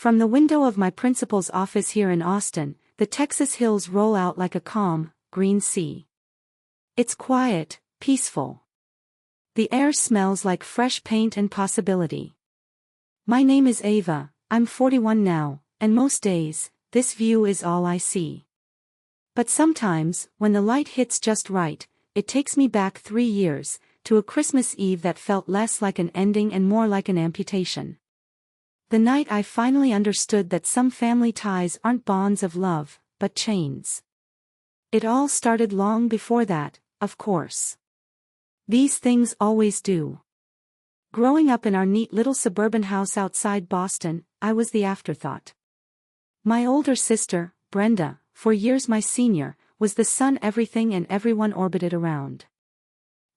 From the window of my principal's office here in Austin, the Texas hills roll out like a calm, green sea. It's quiet, peaceful. The air smells like fresh paint and possibility. My name is Ava, I'm 41 now, and most days, this view is all I see. But sometimes, when the light hits just right, it takes me back 3 years, to a Christmas Eve that felt less like an ending and more like an amputation. The night I finally understood that some family ties aren't bonds of love, but chains. It all started long before that, of course. These things always do. Growing up in our neat little suburban house outside Boston, I was the afterthought. My older sister, Brenda, for years my senior, was the sun everything and everyone orbited around.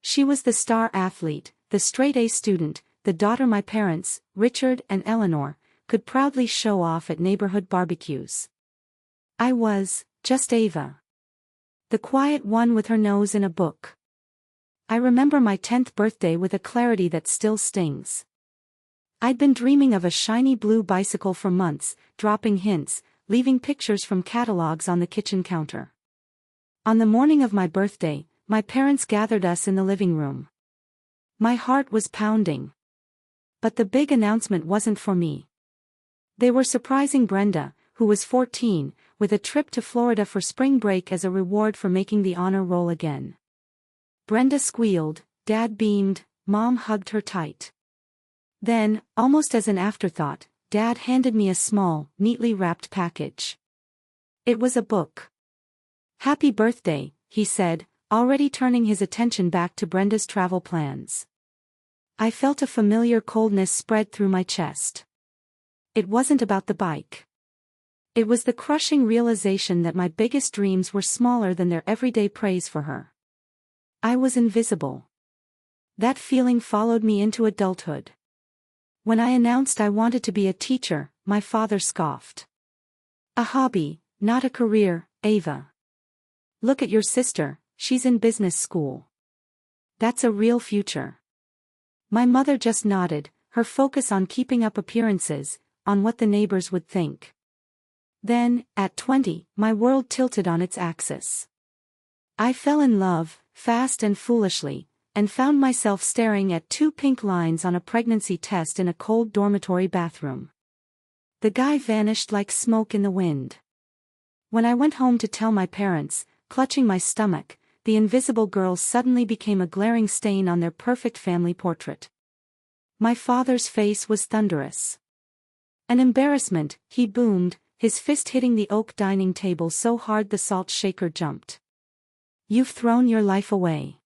She was the star athlete, the straight-A student, the daughter my parents, Richard and Eleanor, could proudly show off at neighborhood barbecues. I was, just Ava. The quiet one with her nose in a book. I remember my 10th birthday with a clarity that still stings. I'd been dreaming of a shiny blue bicycle for months, dropping hints, leaving pictures from catalogs on the kitchen counter. On the morning of my birthday, my parents gathered us in the living room. My heart was pounding. But the big announcement wasn't for me. They were surprising Brenda, who was 14, with a trip to Florida for spring break as a reward for making the honor roll again. Brenda squealed, Dad beamed, Mom hugged her tight. Then, almost as an afterthought, Dad handed me a small, neatly wrapped package. It was a book. Happy birthday, he said, already turning his attention back to Brenda's travel plans. I felt a familiar coldness spread through my chest. It wasn't about the bike. It was the crushing realization that my biggest dreams were smaller than their everyday praise for her. I was invisible. That feeling followed me into adulthood. When I announced I wanted to be a teacher, my father scoffed. A hobby, not a career, Ava. Look at your sister, she's in business school. That's a real future. My mother just nodded, her focus on keeping up appearances, on what the neighbors would think. Then, at 20, my world tilted on its axis. I fell in love, fast and foolishly, and found myself staring at 2 pink lines on a pregnancy test in a cold dormitory bathroom. The guy vanished like smoke in the wind. When I went home to tell my parents, clutching my stomach, the invisible girl suddenly became a glaring stain on their perfect family portrait. My father's face was thunderous. An embarrassment, he boomed, his fist hitting the oak dining table so hard the salt shaker jumped. You've thrown your life away.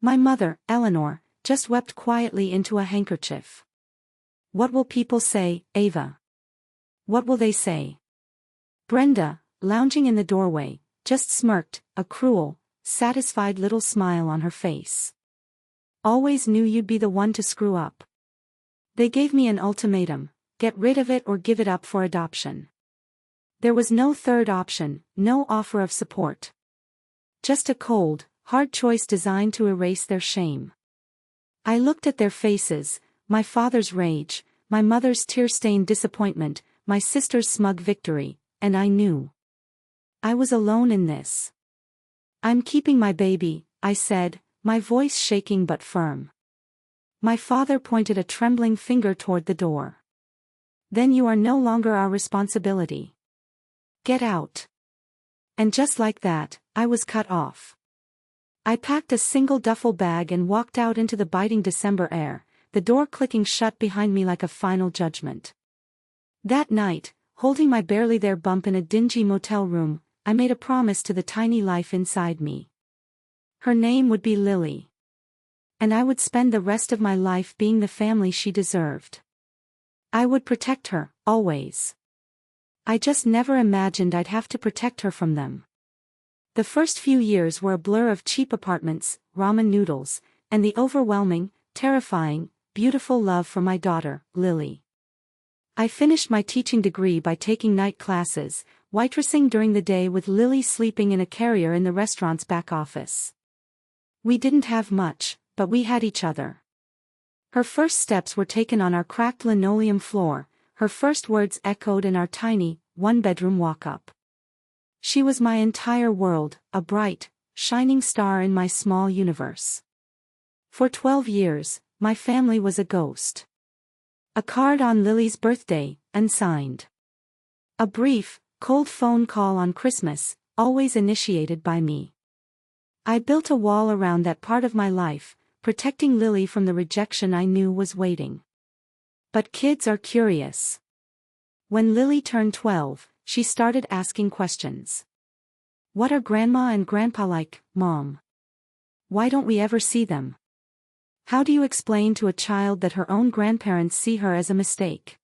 My mother, Eleanor, just wept quietly into a handkerchief. What will people say, Ava? What will they say? Brenda, lounging in the doorway, just smirked, a cruel, satisfied little smile on her face. Always knew you'd be the one to screw up. They gave me an ultimatum, get rid of it or give it up for adoption. There was no third option, no offer of support. Just a cold, hard choice designed to erase their shame. I looked at their faces, my father's rage, my mother's tear-stained disappointment, my sister's smug victory, and I knew. I was alone in this. I'm keeping my baby, I said, my voice shaking but firm. My father pointed a trembling finger toward the door. Then you are no longer our responsibility. Get out. And just like that, I was cut off. I packed a single duffel bag and walked out into the biting December air, the door clicking shut behind me like a final judgment. That night, holding my barely there bump in a dingy motel room, I made a promise to the tiny life inside me. Her name would be Lily. And I would spend the rest of my life being the family she deserved. I would protect her, always. I just never imagined I'd have to protect her from them. The first few years were a blur of cheap apartments, ramen noodles, and the overwhelming, terrifying, beautiful love for my daughter, Lily. I finished my teaching degree by taking night classes, waitressing during the day with Lily sleeping in a carrier in the restaurant's back office. We didn't have much, but we had each other. Her first steps were taken on our cracked linoleum floor, her first words echoed in our tiny, one-bedroom walk-up. She was my entire world, a bright, shining star in my small universe. For 12 years, my family was a ghost. A card on Lily's birthday, unsigned. A brief, cold phone call on Christmas, always initiated by me. I built a wall around that part of my life, protecting Lily from the rejection I knew was waiting. But kids are curious. When Lily turned 12, she started asking questions. What are Grandma and Grandpa like, Mom? Why don't we ever see them? How do you explain to a child that her own grandparents see her as a mistake?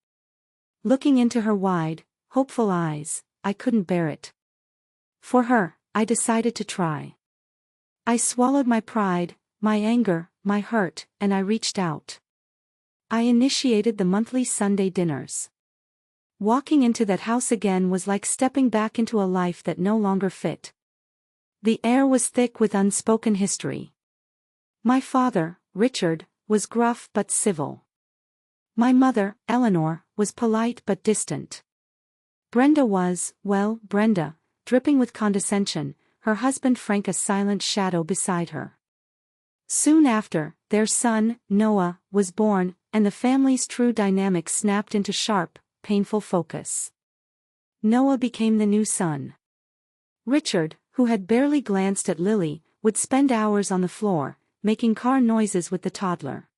Looking into her wide, hopeful eyes, I couldn't bear it. For her, I decided to try. I swallowed my pride, my anger, my hurt, and I reached out. I initiated the monthly Sunday dinners. Walking into that house again was like stepping back into a life that no longer fit. The air was thick with unspoken history. My father, Richard, was gruff but civil. My mother, Eleanor, was polite but distant. Brenda was, well, Brenda, dripping with condescension, her husband Frank a silent shadow beside her. Soon after, their son, Noah, was born, and the family's true dynamic snapped into sharp, painful focus. Noah became the new son. Richard, who had barely glanced at Lily, would spend hours on the floor, making car noises with the toddler.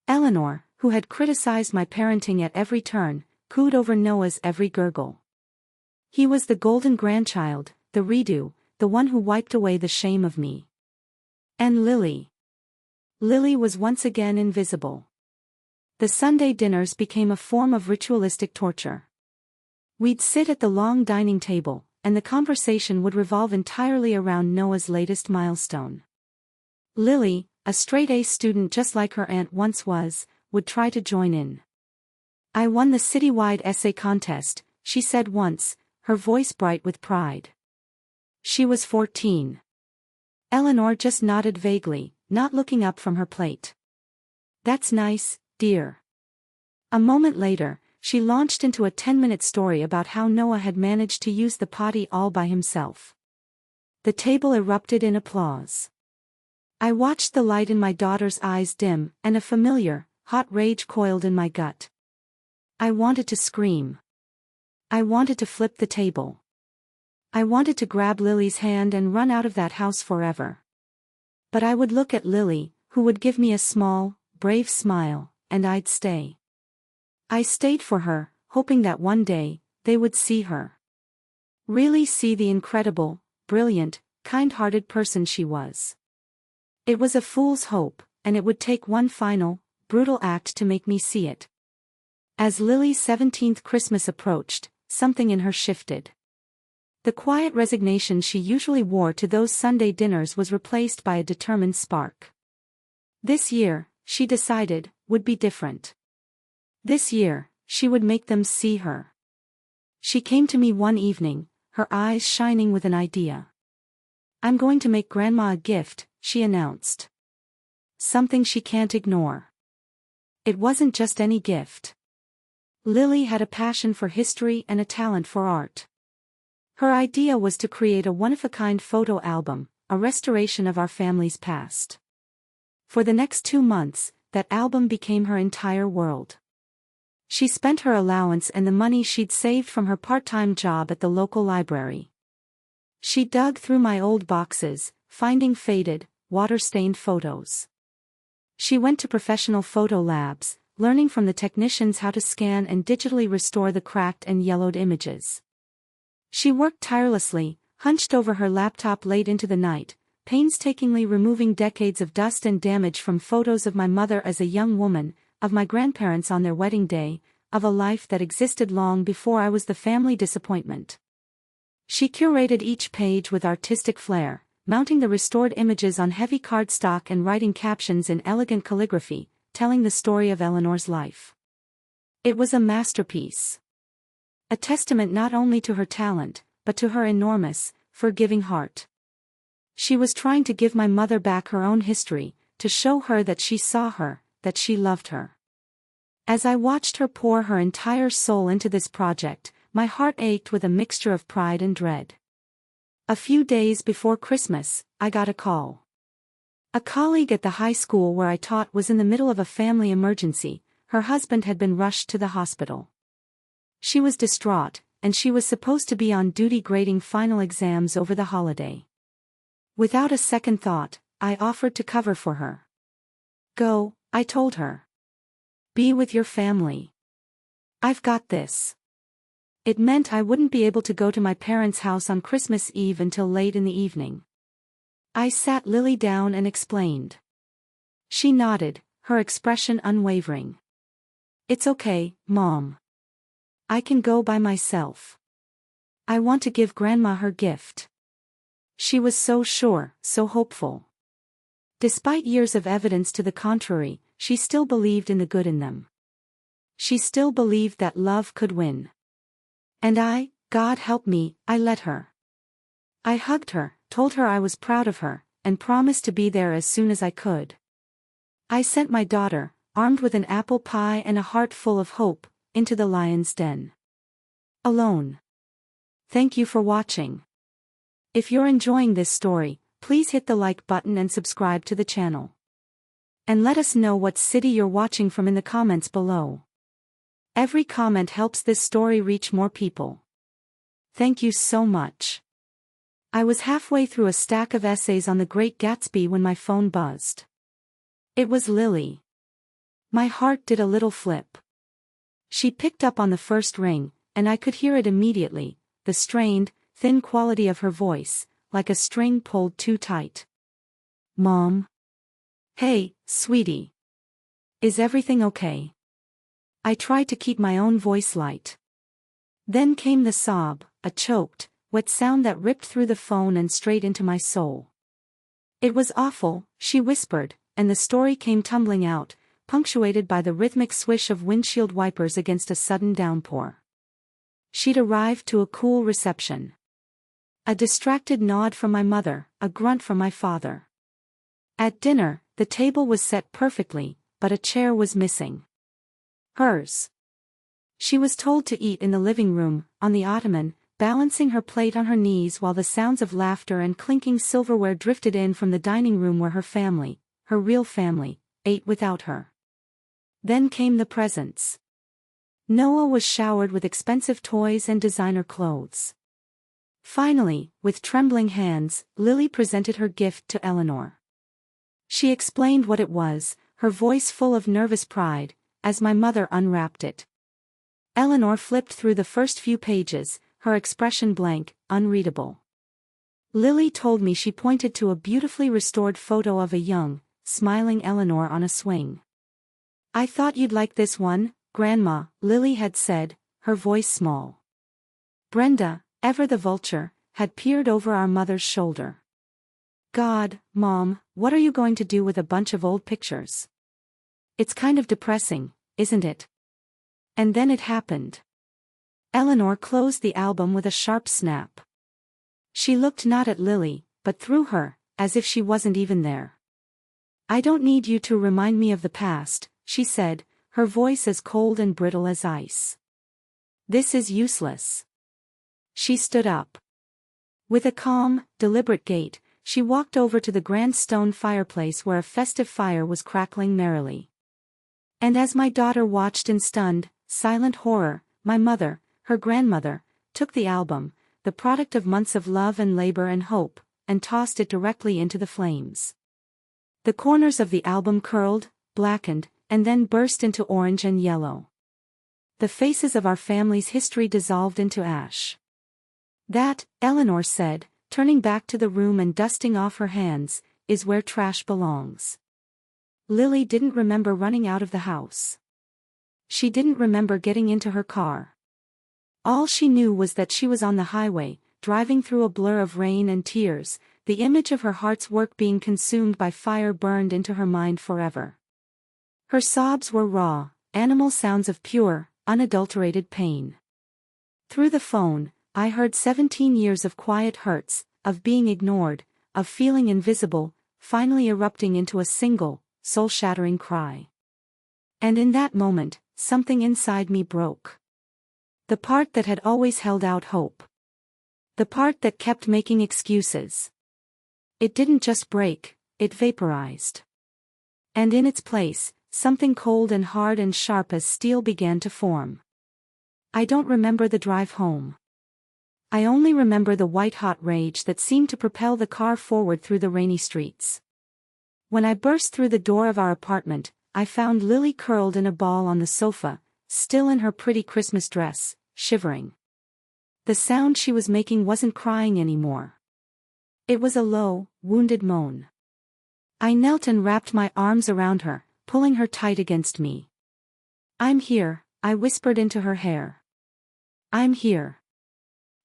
Eleanor, who had criticized my parenting at every turn, cooed over Noah's every gurgle. He was the golden grandchild, the redo, the one who wiped away the shame of me. And Lily. Lily was once again invisible. The Sunday dinners became a form of ritualistic torture. We'd sit at the long dining table, and the conversation would revolve entirely around Noah's latest milestone. Lily, a straight-A student just like her aunt once was, would try to join in. I won the citywide essay contest, she said once, her voice bright with pride. She was 14. Eleanor just nodded vaguely, not looking up from her plate. That's nice, dear. A moment later, she launched into a 10-minute story about how Noah had managed to use the potty all by himself. The table erupted in applause. I watched the light in my daughter's eyes dim, and a familiar, hot rage coiled in my gut. I wanted to scream. I wanted to flip the table. I wanted to grab Lily's hand and run out of that house forever. But I would look at Lily, who would give me a small, brave smile, and I'd stay. I stayed for her, hoping that one day, they would see her. Really see the incredible, brilliant, kind-hearted person she was. It was a fool's hope, and it would take one final, brutal act to make me see it. As Lily's 17th Christmas approached, something in her shifted. The quiet resignation she usually wore to those Sunday dinners was replaced by a determined spark. This year, she decided, would be different. This year, she would make them see her. She came to me one evening, her eyes shining with an idea. I'm going to make Grandma a gift, she announced. Something she can't ignore. It wasn't just any gift. Lily had a passion for history and a talent for art. Her idea was to create a one-of-a-kind photo album, a restoration of our family's past. For the next 2 months, that album became her entire world. She spent her allowance and the money she'd saved from her part-time job at the local library. She dug through my old boxes, finding faded, water-stained photos. She went to professional photo labs, learning from the technicians how to scan and digitally restore the cracked and yellowed images. She worked tirelessly, hunched over her laptop late into the night, painstakingly removing decades of dust and damage from photos of my mother as a young woman, of my grandparents on their wedding day, of a life that existed long before I was the family disappointment. She curated each page with artistic flair, mounting the restored images on heavy cardstock and writing captions in elegant calligraphy, telling the story of Eleanor's life. It was a masterpiece. A testament not only to her talent, but to her enormous, forgiving heart. She was trying to give my mother back her own history, to show her that she saw her, that she loved her. As I watched her pour her entire soul into this project, my heart ached with a mixture of pride and dread. A few days before Christmas, I got a call. A colleague at the high school where I taught was in the middle of a family emergency. Her husband had been rushed to the hospital. She was distraught, and she was supposed to be on duty grading final exams over the holiday. Without a second thought, I offered to cover for her. "Go," I told her. "Be with your family. I've got this." It meant I wouldn't be able to go to my parents' house on Christmas Eve until late in the evening. I sat Lily down and explained. She nodded, her expression unwavering. "It's okay, Mom. I can go by myself. I want to give Grandma her gift." She was so sure, so hopeful. Despite years of evidence to the contrary, she still believed in the good in them. She still believed that love could win. And God help me, I let her. I hugged her, told her I was proud of her, and promised to be there as soon as I could. I sent my daughter, armed with an apple pie and a heart full of hope, into the lion's den. Alone. Thank you for watching. If you're enjoying this story, please hit the like button and subscribe to the channel. And let us know what city you're watching from in the comments below. Every comment helps this story reach more people. Thank you so much. I was halfway through a stack of essays on The Great Gatsby when my phone buzzed. It was Lily. My heart did a little flip. She picked up on the first ring, and I could hear it immediately, the strained, thin quality of her voice, like a string pulled too tight. "Mom? Hey, sweetie. Is everything okay?" I tried to keep my own voice light. Then came the sob, a choked, wet sound that ripped through the phone and straight into my soul. "It was awful," she whispered, and the story came tumbling out, punctuated by the rhythmic swish of windshield wipers against a sudden downpour. She'd arrived to a cool reception. A distracted nod from my mother, a grunt from my father. At dinner, the table was set perfectly, but a chair was missing. Hers. She was told to eat in the living room, on the ottoman, balancing her plate on her knees while the sounds of laughter and clinking silverware drifted in from the dining room where her family, her real family, ate without her. Then came the presents. Noah was showered with expensive toys and designer clothes. Finally, with trembling hands, Lily presented her gift to Eleanor. She explained what it was, her voice full of nervous pride, as my mother unwrapped it. Eleanor flipped through the first few pages, her expression blank, unreadable. Lily told me she pointed to a beautifully restored photo of a young, smiling Eleanor on a swing. "I thought you'd like this one, Grandma," Lily had said, her voice small. Brenda, ever the vulture, had peered over our mother's shoulder. "God, Mom, what are you going to do with a bunch of old pictures? It's kind of depressing, isn't it?" And then it happened. Eleanor closed the album with a sharp snap. She looked not at Lily, but through her, as if she wasn't even there. "I don't need you to remind me of the past," she said, her voice as cold and brittle as ice. "This is useless." She stood up. With a calm, deliberate gait, she walked over to the grand stone fireplace where a festive fire was crackling merrily. And as my daughter watched in stunned, silent horror, my mother, her grandmother, took the album, the product of months of love and labor and hope, and tossed it directly into the flames. The corners of the album curled, blackened, and then burst into orange and yellow. The faces of our family's history dissolved into ash. "That," Eleanor said, turning back to the room and dusting off her hands, "is where trash belongs." Lily didn't remember running out of the house. She didn't remember getting into her car. All she knew was that she was on the highway, driving through a blur of rain and tears, the image of her heart's work being consumed by fire burned into her mind forever. Her sobs were raw, animal sounds of pure, unadulterated pain. Through the phone, I heard 17 years of quiet hurts, of being ignored, of feeling invisible, finally erupting into a single, soul-shattering cry. And in that moment, something inside me broke. The part that had always held out hope. The part that kept making excuses. It didn't just break, it vaporized. And in its place, something cold and hard and sharp as steel began to form. I don't remember the drive home. I only remember the white-hot rage that seemed to propel the car forward through the rainy streets. When I burst through the door of our apartment, I found Lily curled in a ball on the sofa, still in her pretty Christmas dress, shivering. The sound she was making wasn't crying anymore. It was a low, wounded moan. I knelt and wrapped my arms around her, pulling her tight against me. "I'm here," I whispered into her hair. "I'm here."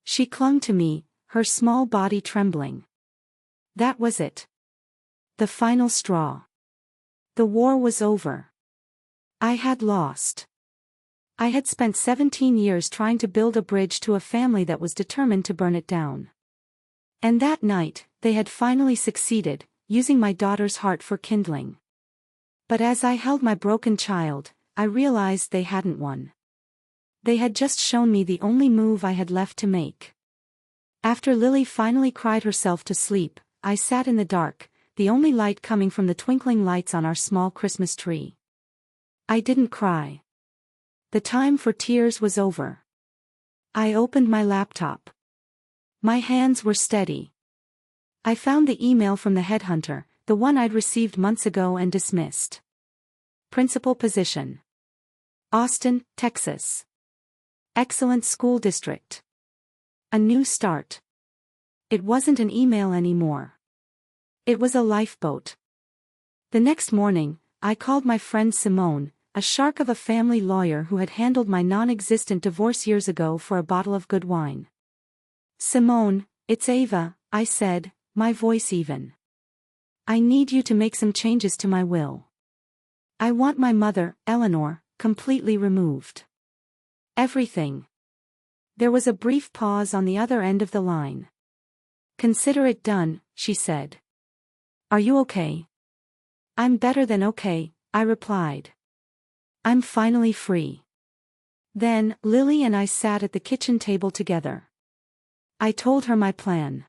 She clung to me, her small body trembling. That was it. The final straw. The war was over. I had lost. I had spent 17 years trying to build a bridge to a family that was determined to burn it down. And that night, they had finally succeeded, using my daughter's heart for kindling. But as I held my broken child, I realized they hadn't won. They had just shown me the only move I had left to make. After Lily finally cried herself to sleep, I sat in the dark, the only light coming from the twinkling lights on our small Christmas tree. I didn't cry. The time for tears was over. I opened my laptop. My hands were steady. I found the email from the headhunter, the one I'd received months ago and dismissed. Principal position. Austin, Texas. Excellent school district. A new start. It wasn't an email anymore. It was a lifeboat. The next morning, I called my friend Simone, a shark of a family lawyer who had handled my non-existent divorce years ago, for a bottle of good wine. "Simone, it's Ava," I said, my voice even. "I need you to make some changes to my will. I want my mother, Eleanor, completely removed. Everything." There was a brief pause on the other end of the line. "Consider it done," she said. "Are you okay?" "I'm better than okay," I replied. "I'm finally free." Then, Lily and I sat at the kitchen table together. I told her my plan.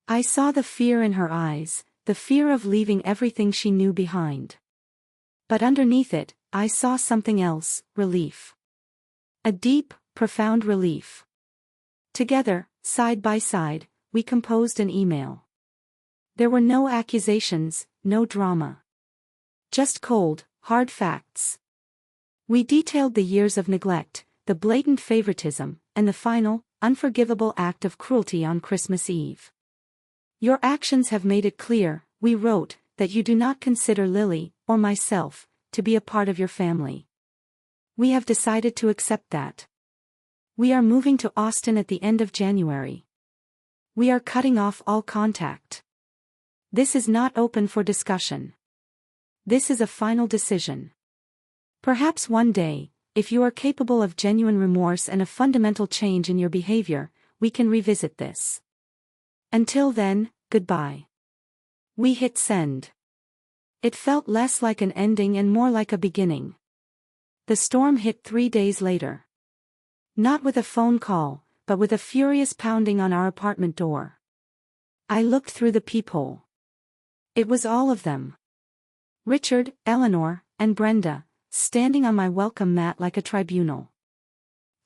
I saw the fear in her eyes, the fear of leaving everything she knew behind. But underneath it, I saw something else: relief. A deep, profound relief. Together, side by side, we composed an email. There were no accusations, no drama. Just cold, hard facts. We detailed the years of neglect, the blatant favoritism, and the final, unforgivable act of cruelty on Christmas Eve. "Your actions have made it clear," we wrote, "that you do not consider Lily, or myself, to be a part of your family. We have decided to accept that. We are moving to Austin at the end of January. We are cutting off all contact. This is not open for discussion. This is a final decision. Perhaps one day, if you are capable of genuine remorse and a fundamental change in your behavior, we can revisit this. Until then, goodbye." We hit send. It felt less like an ending and more like a beginning. The storm hit 3 days later. Not with a phone call, but with a furious pounding on our apartment door. I looked through the peephole. It was all of them. Richard, Eleanor, and Brenda, standing on my welcome mat like a tribunal.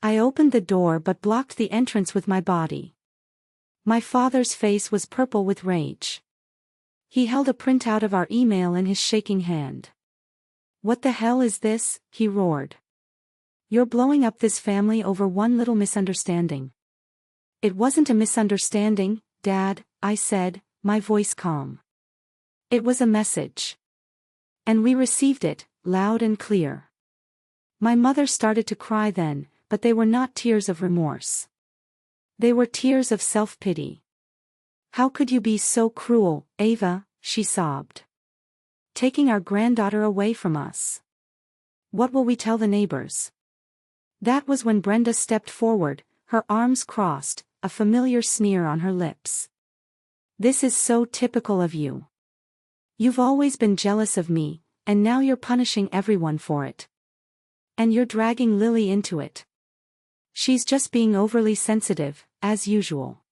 I opened the door but blocked the entrance with my body. My father's face was purple with rage. He held a printout of our email in his shaking hand. "What the hell is this?" he roared. "You're blowing up this family over one little misunderstanding." "It wasn't a misunderstanding, Dad," I said, my voice calm. "It was a message. And we received it, loud and clear." My mother started to cry then, but they were not tears of remorse. They were tears of self-pity. "How could you be so cruel, Ava?" she sobbed. "Taking our granddaughter away from us. What will we tell the neighbors?" That was when Brenda stepped forward, her arms crossed, a familiar sneer on her lips. "This is so typical of you. You've always been jealous of me, and now you're punishing everyone for it." And you're dragging Lily into it. She's just being overly sensitive, as usual.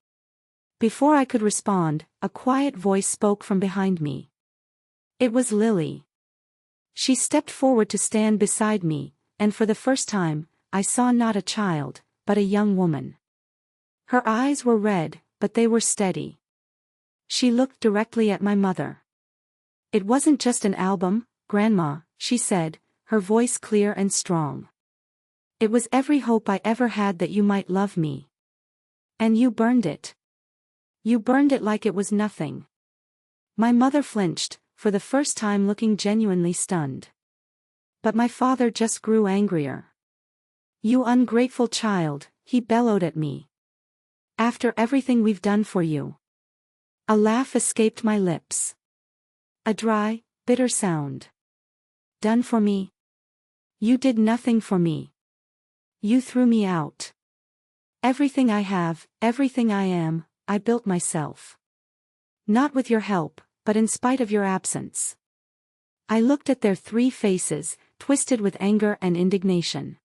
Before I could respond, a quiet voice spoke from behind me. It was Lily. She stepped forward to stand beside me, and for the first time, I saw not a child, but a young woman. Her eyes were red, but they were steady. She looked directly at my mother. It wasn't just an album, Grandma, she said, her voice clear and strong. It was every hope I ever had that you might love me. And you burned it. You burned it like it was nothing. My mother flinched, for the first time looking genuinely stunned. But my father just grew angrier. You ungrateful child, he bellowed at me. After everything we've done for you. A laugh escaped my lips. A dry, bitter sound. Done for me? You did nothing for me. You threw me out. Everything I have, everything I am, I built myself. Not with your help, but in spite of your absence. I looked at their 3 faces, twisted with anger and indignation.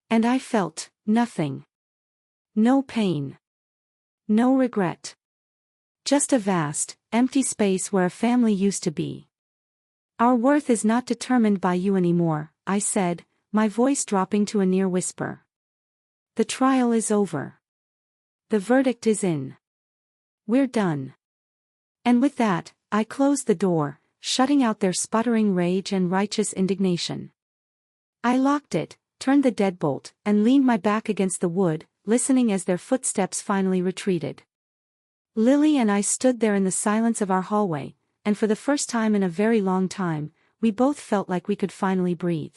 And I felt nothing. No pain. No regret. Just a vast, empty space where a family used to be. Our worth is not determined by you anymore, I said, my voice dropping to a near whisper. The trial is over. The verdict is in. We're done. And with that, I closed the door, shutting out their sputtering rage and righteous indignation. I locked it, turned the deadbolt, and leaned my back against the wood, listening as their footsteps finally retreated. Lily and I stood there in the silence of our hallway, and for the first time in a very long time, we both felt like we could finally breathe.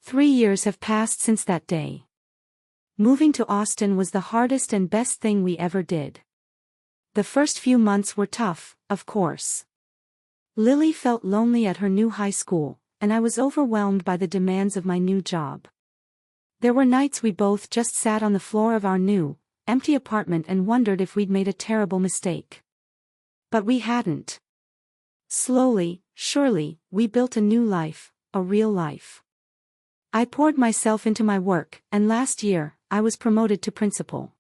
3 years have passed since that day. Moving to Austin was the hardest and best thing we ever did. The first few months were tough, of course. Lily felt lonely at her new high school, and I was overwhelmed by the demands of my new job. There were nights we both just sat on the floor of our new, empty apartment and wondered if we'd made a terrible mistake. But we hadn't. Slowly, surely, we built a new life, a real life. I poured myself into my work, and last year, I was promoted to principal.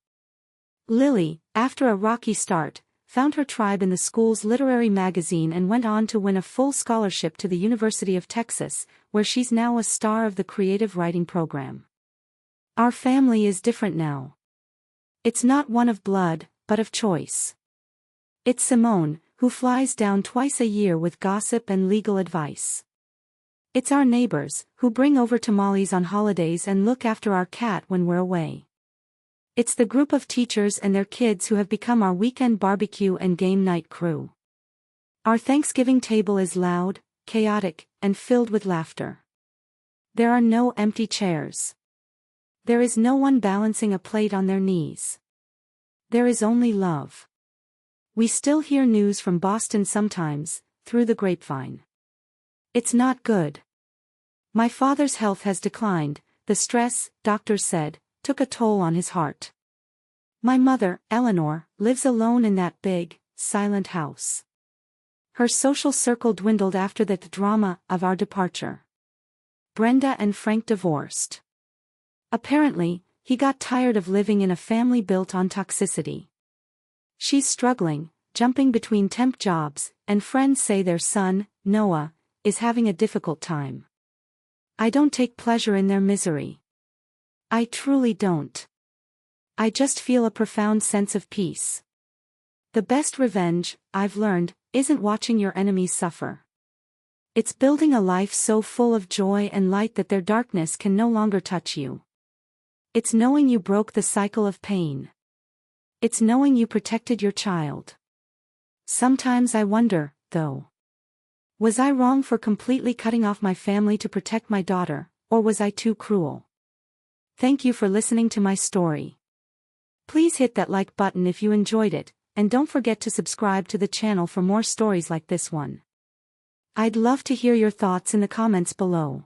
Lily, after a rocky start, found her tribe in the school's literary magazine and went on to win a full scholarship to the University of Texas, where she's now a star of the creative writing program. Our family is different now. It's not one of blood, but of choice. It's Simone, who flies down twice a year with gossip and legal advice. It's our neighbors, who bring over tamales on holidays and look after our cat when we're away. It's the group of teachers and their kids who have become our weekend barbecue and game night crew. Our Thanksgiving table is loud, chaotic, and filled with laughter. There are no empty chairs. There is no one balancing a plate on their knees. There is only love. We still hear news from Boston sometimes, through the grapevine. It's not good. My father's health has declined, the stress, doctors said, took a toll on his heart. My mother, Eleanor, lives alone in that big, silent house. Her social circle dwindled after the drama of our departure. Brenda and Frank divorced. Apparently, he got tired of living in a family built on toxicity. She's struggling, jumping between temp jobs, and friends say their son, Noah, is having a difficult time. I don't take pleasure in their misery. I truly don't. I just feel a profound sense of peace. The best revenge, I've learned, isn't watching your enemies suffer. It's building a life so full of joy and light that their darkness can no longer touch you. It's knowing you broke the cycle of pain. It's knowing you protected your child. Sometimes I wonder, though. Was I wrong for completely cutting off my family to protect my daughter, or was I too cruel? Thank you for listening to my story. Please hit that like button if you enjoyed it, and don't forget to subscribe to the channel for more stories like this one. I'd love to hear your thoughts in the comments below.